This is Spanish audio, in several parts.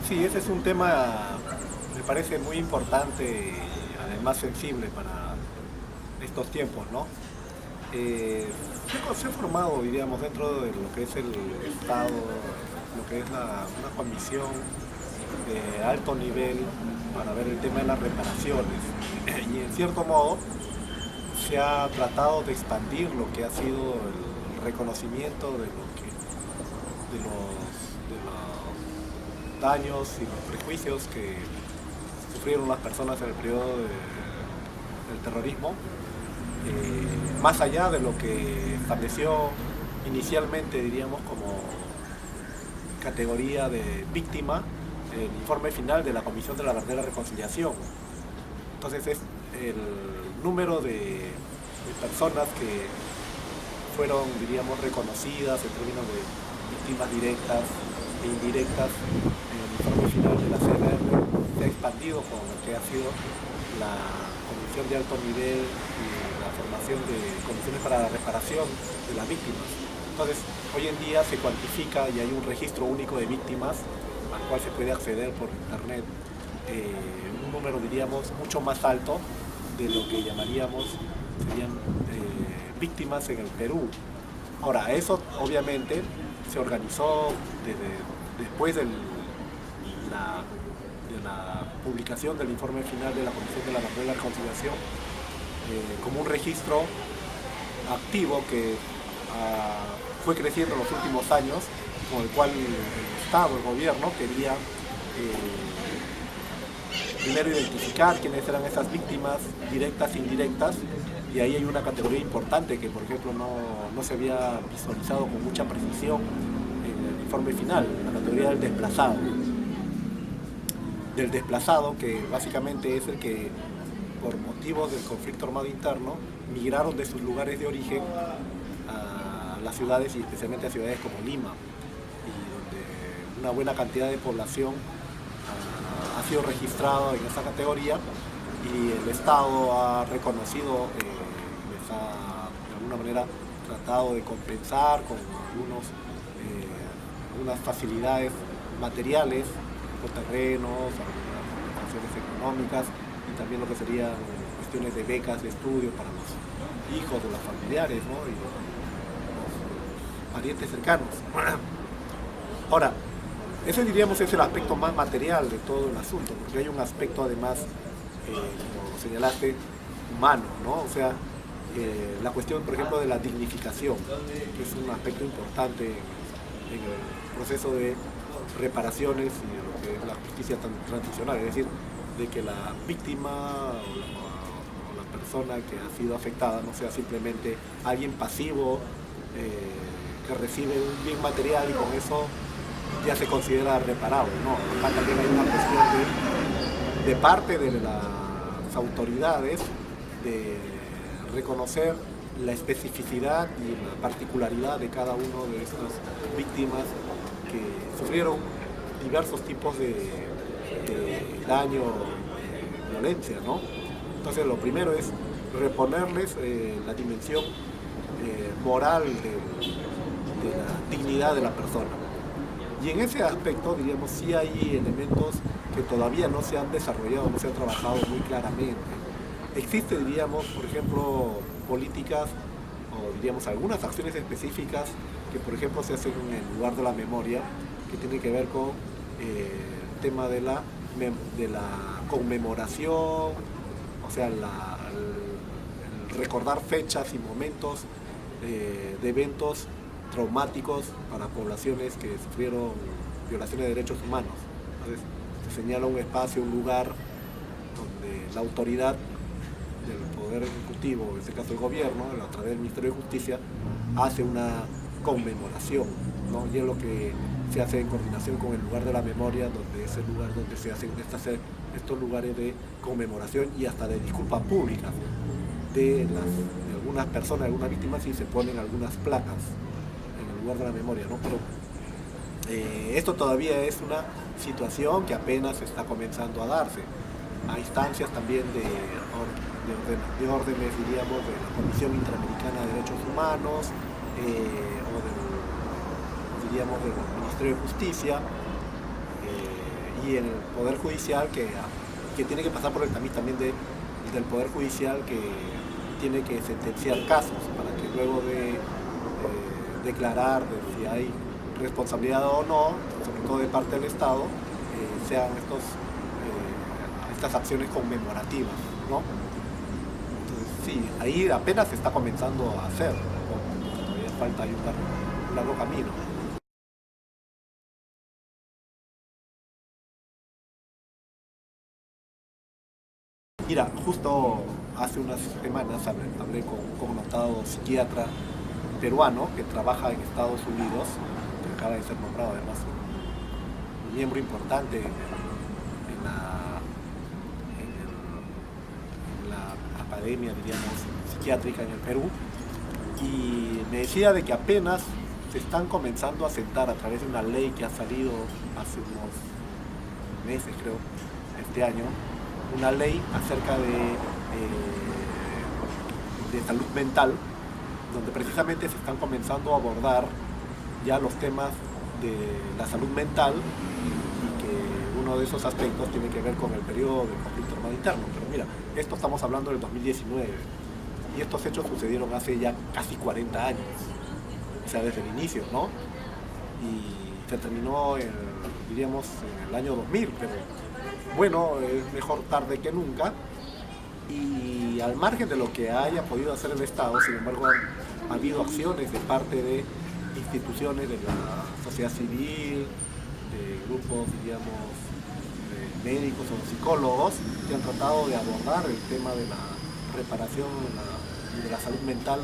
Sí, ese es un tema, me parece muy importante y además sensible para estos tiempos, ¿no? Se ha formado, diríamos, dentro de lo que es el Estado, lo que es una comisión de alto nivel para ver el tema de las reparaciones. Y en cierto modo se ha tratado de expandir lo que ha sido el reconocimiento de los daños y los prejuicios que sufrieron las personas en el periodo del terrorismo, más allá de lo que estableció inicialmente, diríamos, como categoría de víctima el informe final de la Comisión de la Verdadera Reconciliación. Entonces es el número de personas que fueron, diríamos, reconocidas en términos de víctimas directas e indirectas en el informe final de la CNR se ha expandido con lo que ha sido la Comisión de Alto Nivel y la formación de comisiones para la reparación de las víctimas. Entonces, hoy en día se cuantifica y hay un registro único de víctimas al cual se puede acceder por internet, un número, diríamos, mucho más alto de lo que llamaríamos serían víctimas en el Perú. Ahora, eso obviamente se organizó después de la publicación del informe final de la Comisión de la Verdad y la Reconciliación, como un registro activo que fue creciendo en los últimos años, con el cual el Estado, el gobierno, quería primero identificar quiénes eran esas víctimas directas e indirectas, y ahí hay una categoría importante que, por ejemplo, no se había visualizado con mucha precisión en el informe final, la categoría del desplazado, que básicamente es el que, por motivos del conflicto armado interno, migraron de sus lugares de origen a las ciudades y especialmente a ciudades como Lima, y donde una buena cantidad de población ha sido registrada en esa categoría y el Estado ha reconocido, les ha de alguna manera tratado de compensar con algunas facilidades materiales, por terrenos, algunas prestaciones económicas y también lo que serían cuestiones de becas de estudio para los hijos de los familiares, ¿no? Y los parientes cercanos. Ahora, ese diríamos es el aspecto más material de todo el asunto, porque hay un aspecto además, como señalaste, humano, ¿no? O sea, la cuestión, por ejemplo, de la dignificación, que es un aspecto importante en el proceso de reparaciones y de lo que es la justicia transicional, es decir, de que la víctima o la persona que ha sido afectada no sea simplemente alguien pasivo que recibe un bien material y con eso ya se considera reparable, ¿no? Acá también hay una cuestión de parte de las autoridades de reconocer la especificidad y la particularidad de cada uno de estas víctimas que sufrieron diversos tipos de daño, violencia, ¿no? Entonces lo primero es reponerles la dimensión moral de la dignidad de la persona. Y en ese aspecto, diríamos, sí hay elementos que todavía no se han desarrollado, no se han trabajado muy claramente. Existe, diríamos, por ejemplo, políticas o diríamos algunas acciones específicas que, por ejemplo, se hacen en el lugar de la memoria, que tiene que ver con el tema de la conmemoración, o sea, el recordar fechas y momentos de eventos traumáticos para poblaciones que sufrieron violaciones de derechos humanos. Entonces, se señala un espacio, un lugar donde la autoridad del Poder Ejecutivo, en este caso el gobierno, a través del Ministerio de Justicia, hace una conmemoración, ¿no? Y es lo que se hace en coordinación con el lugar de la memoria, donde es el lugar donde se hacen estos lugares de conmemoración y hasta de disculpas públicas de algunas personas, de algunas víctimas, y se ponen algunas placas en el lugar de la memoria, ¿no? Pero esto todavía es una situación que apenas está comenzando a darse. A instancias también de órdenes, diríamos, de la Comisión Interamericana de Derechos Humanos o diríamos, del Ministerio de Justicia, y en el Poder Judicial que tiene que pasar por el tamiz también del Poder Judicial, que tiene que sentenciar casos para que luego de declarar de si hay responsabilidad o no, sobre todo de parte del Estado, sean estas acciones conmemorativas, ¿no? Entonces, sí, ahí apenas se está comenzando a hacer, ¿no? Todavía falta ahí un largo camino. Mira, justo hace unas semanas hablé con un connotado psiquiatra peruano que trabaja en Estados Unidos, que acaba de ser nombrado además un miembro importante en la academia, diríamos, psiquiátrica en el Perú, y me decía de que apenas se están comenzando a sentar a través de una ley que ha salido hace unos meses, creo, este año, una ley acerca de salud mental, donde precisamente se están comenzando a abordar ya los temas de la salud mental, y que uno de esos aspectos tiene que ver con el periodo de conflicto armado interno. Pero mira, esto estamos hablando del 2019 y estos hechos sucedieron hace ya casi 40 años, o sea, desde el inicio, ¿no? Y se terminó, diríamos, en el año 2000, pero bueno, es mejor tarde que nunca. Y al margen de lo que haya podido hacer el Estado, sin embargo, ha habido acciones de parte de instituciones de la sociedad civil, de grupos, digamos, de médicos o psicólogos, que han tratado de abordar el tema de la reparación de la salud mental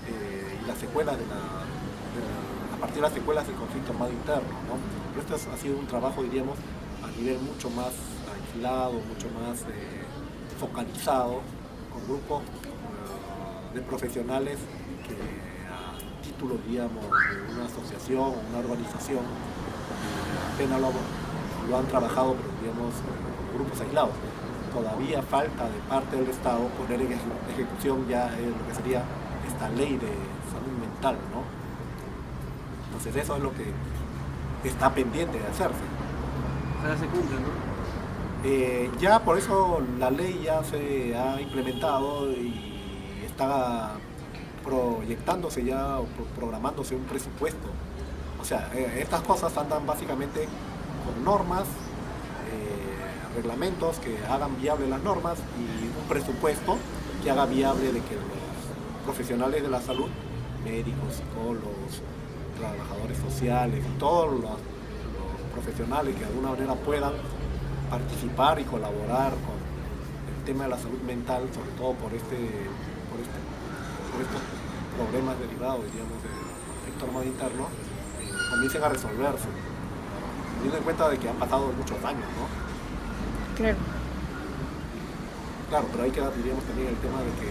y las secuelas a partir de las secuelas del conflicto armado interno, ¿no? Pero esto ha sido un trabajo, diríamos, a nivel mucho más aislado, mucho más focalizado, con grupos de profesionales que a título, digamos, de una asociación o una organización apenas lo han trabajado, pero digamos, grupos aislados. Todavía falta de parte del Estado poner en ejecución ya lo que sería esta ley de salud mental, ¿no? Entonces eso es lo que está pendiente de hacerse. Ojalá se cumpla, ¿no? Ya por eso la ley ya se ha implementado y está proyectándose ya o programándose un presupuesto. O sea, estas cosas andan básicamente con normas, reglamentos que hagan viable las normas y un presupuesto que haga viable de que los profesionales de la salud, médicos, psicólogos, trabajadores sociales y todos los profesionales que de alguna manera puedan participar y colaborar con el tema de la salud mental, sobre todo por estos problemas derivados, digamos, del conflicto armado interno, comiencen a resolverse, teniendo en cuenta de que han pasado muchos años, ¿no? Claro. Claro, pero hay que diríamos también el tema de que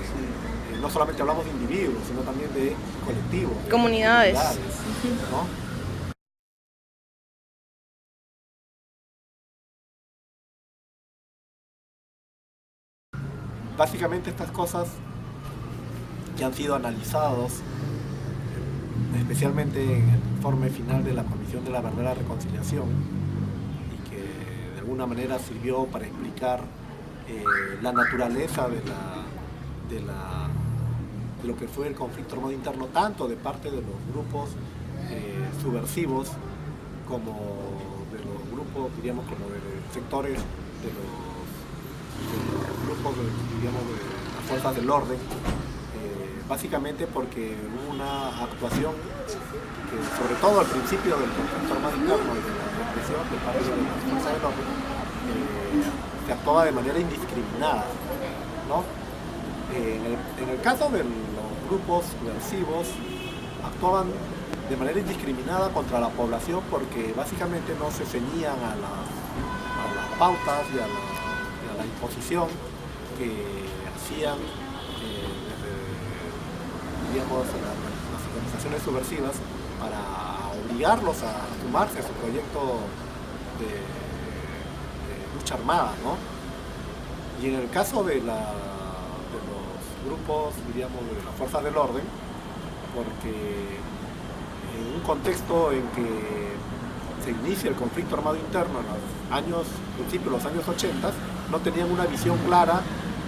no solamente hablamos de individuos, sino también de colectivos, de Comunidades, ¿no? Básicamente estas cosas que han sido analizados, especialmente en el informe final de la Comisión de la Verdad y la Reconciliación, y que de alguna manera sirvió para explicar la naturaleza de lo que fue el conflicto armado interno, tanto de parte de los grupos subversivos como de los grupos, diríamos, como de sectores de los grupos, digamos, de las fuerzas del orden, básicamente porque hubo una actuación que, sobre todo al principio del conflicto armado interno y de la represión de parte de las fuerzas del orden, se actuaba de manera indiscriminada, ¿no? En el caso de los grupos subversivos, actuaban de manera indiscriminada contra la población porque básicamente no se ceñían a las pautas y a la imposición que hacían digamos, las organizaciones subversivas para obligarlos a sumarse a su proyecto de lucha armada, ¿no? Y en el caso de los grupos, diríamos, de las fuerzas del orden, porque en un contexto en que se inicia el conflicto armado interno en principios de los años 80, no tenían una visión clara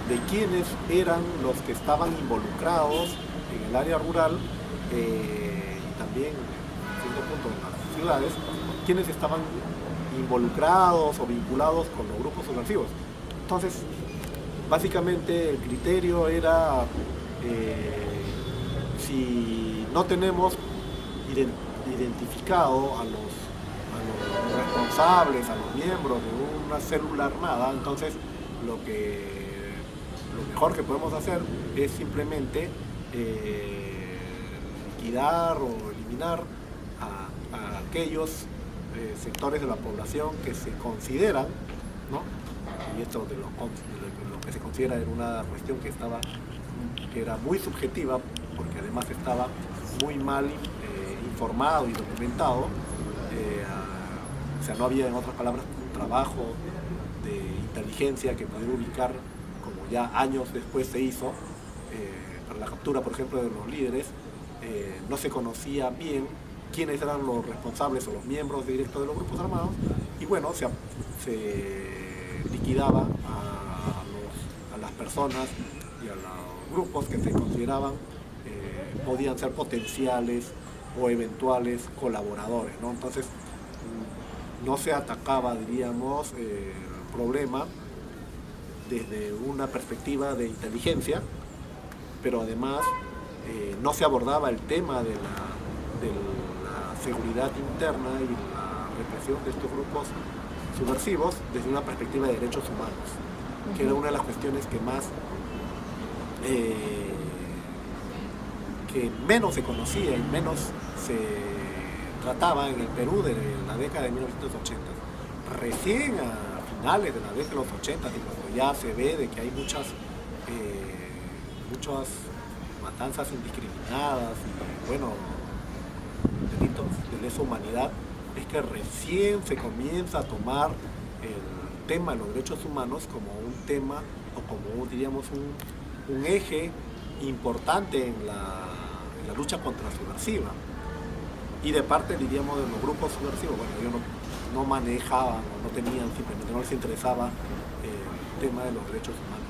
de quiénes eran los que estaban involucrados en el área rural y también en cierto punto en las ciudades, quiénes estaban involucrados o vinculados con los grupos subversivos. Entonces, básicamente el criterio era si no tenemos identificado a los responsables, a los miembros de una célula armada, entonces lo mejor que podemos hacer es simplemente liquidar o eliminar a aquellos sectores de la población que se consideran, ¿no? Y esto de lo que se considera era una cuestión que era muy subjetiva, porque además estaba muy mal informado y documentado. O sea, no había, en otras palabras, un trabajo de inteligencia que pudiera ubicar, como ya años después se hizo, para la captura, por ejemplo, de los líderes. No se conocía bien quiénes eran los responsables o los miembros directos de los grupos armados, y bueno, se liquidaba a las personas y a los grupos que se consideraban podían ser potenciales o eventuales colaboradores, ¿no? Entonces no se atacaba, diríamos, el problema desde una perspectiva de inteligencia, pero además no se abordaba el tema de la seguridad interna y la represión de estos grupos subversivos desde una perspectiva de derechos humanos, que era una de las cuestiones que menos se conocía y menos se trataba en el Perú de la década de 1980. Recién a finales de la década de los 80, y cuando ya se ve de que hay muchas matanzas indiscriminadas y, bueno, delitos de lesa humanidad, es que recién se comienza a tomar el tema de los derechos humanos como un tema o como, diríamos, un eje importante en la lucha contrasubversiva. Y de parte, diríamos, de los grupos subversivos, bueno, ellos no manejaban o no tenían, simplemente no les interesaba el tema de los derechos humanos.